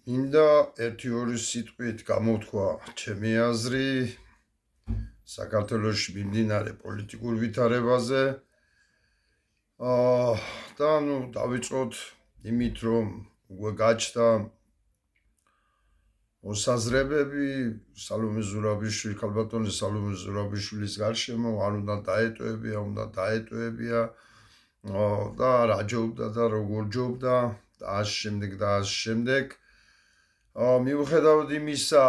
მინდა ერთი-ორი სიტყვით გამოვთქვა ჩემი აზრი საქართველოში მიმდინარე პოლიტიკურ ვითარებაზე. და დავიწყოთ იმით, რომ უკვე გაჩნდა მოსაზრებები სალომე ზურაბიშვილის, ქალბატონი სალომე ზურაბიშვილის გარშემო, არ უნდა დაეტოვებია, და რა ჯობდა და როგორ ჯობდა და ამ შემდეგ. მიუხედავად იმისა,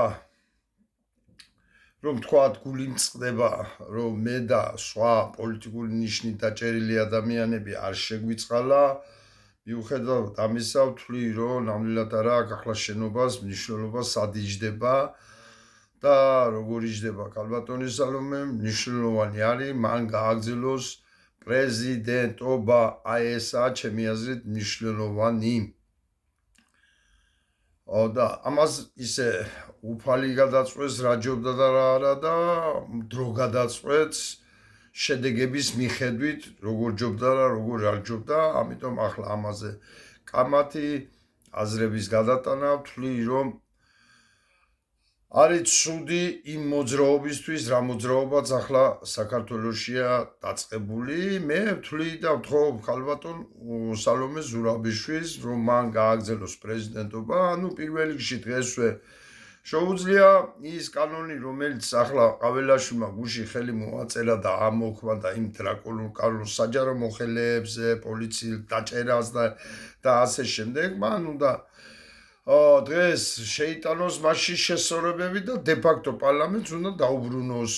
რომ თქვათ გული მწყდება, რომ მე და სხვა პოლიტიკური ნიშნით დაჭერილი ადამიანები არ შეგვიწყალა, მიუხედავად ამისა ვთვლი, რომ ნამდვილად არა აქვს ახლა შენობას მნიშვნელობა სად იჯდება და როგორ იჯდება ქალბატონი სალომე, მნიშვნელოვანი არის მან გააგრძელოს პრეზიდენტობა, აი ესაა ჩემი აზრით მნიშვნელოვანი. და ამას ისე უფალი გადაწყვეტს რა ჯობდა და რა არა და დრო გადაწყვეტს შედეგების მიხედვით როგორ ჯობდა და როგორ არ ჯობდა, ამიტომ ახლა ამაზე კამათი აზრების გადატანა ვთვლი, რომ არის ცუდი იმ მოძრაობისთვის, რა მოძრაობაც ახლა საქართველოშია დაწყებული. მე ვთვლი და ვთხოვ ქალბატონ სალომე ზურაბიშვილს, რომ მან გააგრძელოს პრეზიდენტობა. პირველ რიგში დღესვე შეუძლია ის კანონი, რომელიც ახლა ყაველაშვილმა გუში ხელი მოაწერა და ამოქვა და იმ დრაკონულ საჯარო მოხელეებზე, პოლიციელ დაჭერას და ასე შემდეგ, მან უნდა დღეს შეიტანოს მასში შესწორებები და დე-ფაქტო პარლამენტს უნდა დაუბრუნოს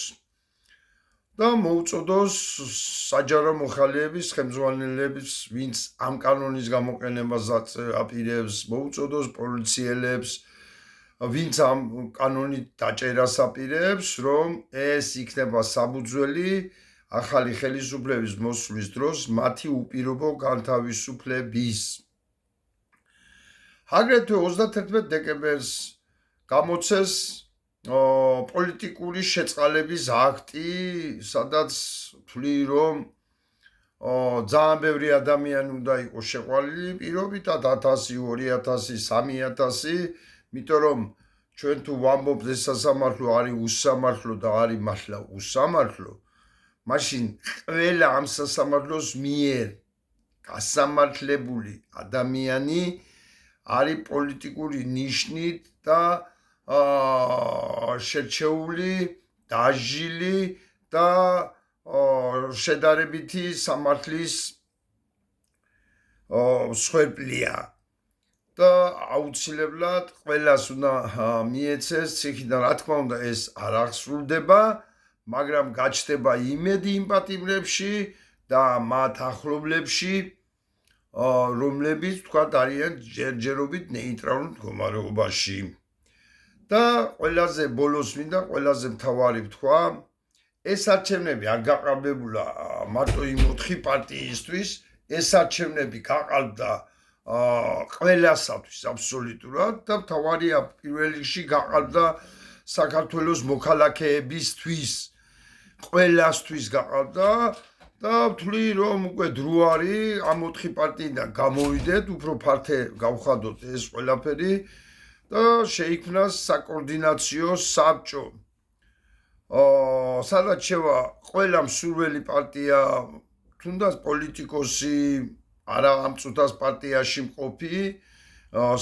და მოუწოდოს საჯარო მოხალეების, ხელმძღვანელებს, ვინც ამ კანონის გამოყენებას აპირებს, მოუწოდოს პოლიციელებს, ვინც ამ კანონით დაჭერას აპირებს, რომ ეს იქნება საფუძველი ახალი ხელისუფლების მოსვლის დროს მათი უპირობო განთავისუფლების. აგრეთვე 31 დეკემბერს გამოცეს პოლიტიკური შეწყალების აქტი, სადაც ვთვლი, რომ ძალიან ბევრი ადამიანი უნდა იყოს შეყვანილი პირობითად 1000, 2000, 3000, იმიტომ რომ ჩვენ თუ ვამბობთ ეს სასამართლო არის უსამართლო და არის მართლა უსამართლო, მაშინ ყველა ამ სასამართლოს მიერ გასამართლებული ადამიანი არის პოლიტიკური ნიშნით და შერჩეული, დაჟილი და შედარებითი სამართლის მსხვერპლია და აუცილებლად ყველას უნდა მიეცეს ციხიდან. რა თქმა უნდა, ეს არ აღსრულდება, მაგრამ გაჩნდება იმედი იმ პატიმრებში და მათ ახლობლებში, რომლებიც თქვათ არიან ჯერჯერობით ნეიტრალურ მდგომარეობაში. და ყველაზე ბოლოს მინდა ყველაზე მთავარი ვთქვა, ეს არჩევნები არ გაყალბებულა მარტო იმ 4 პარტიისთვის, ეს არჩევნები გაყალბდა ყველასათვის აბსოლუტურად და მთავარია პირველ რიგში გაყალბდა საქართველოს მოქალაქეებისთვის, ყველასთვის გაყალბდა და ვთვლი, რომ უკვე დრო არის ამ 4 პარტიიდან გამოვიდეთ, უფრო ფართე გავხადოთ ეს ყველაფერი და შეიქმნას საკოორდინაციო საბჭო. სადაც შევა ყველა მსურველი პარტია, თუნდაც პოლიტიკოსი, არა ამ წუთას პარტიაში მყოფი,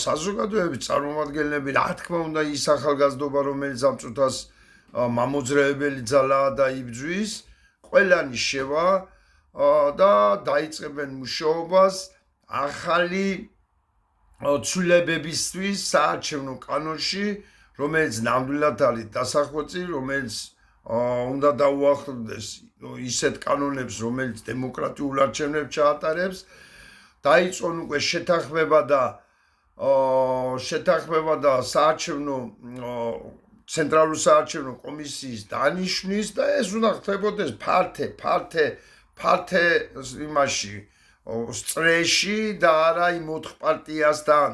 საზოგადოების წარმომადგენლები, რა თქმა უნდა ის ახალგაზრდობა, რომელიც ამ წუთას მამოძრავებელი ძალაა და იბრძვის, ყველანი შევა და დაიწყებენ მუშაობას ახალი ცვლილებებისთვის საარჩევნო კანონში, რომელიც ნამდვილად არის დასახვეწი, რომელიც უნდა დაუახლოვდეს ისეთ კანონებს, რომელიც დემოკრატიულ არჩევნებს ჩაატარებს. დაიწყონ უკვე შეთანხმება და საარჩევნო ცენტრალური საარჩევნო კომისიის დანიშვნის და ეს უნდა ხდებოდეს ფართე იმაში სწრეში და არა იმ 4 პარტიასთან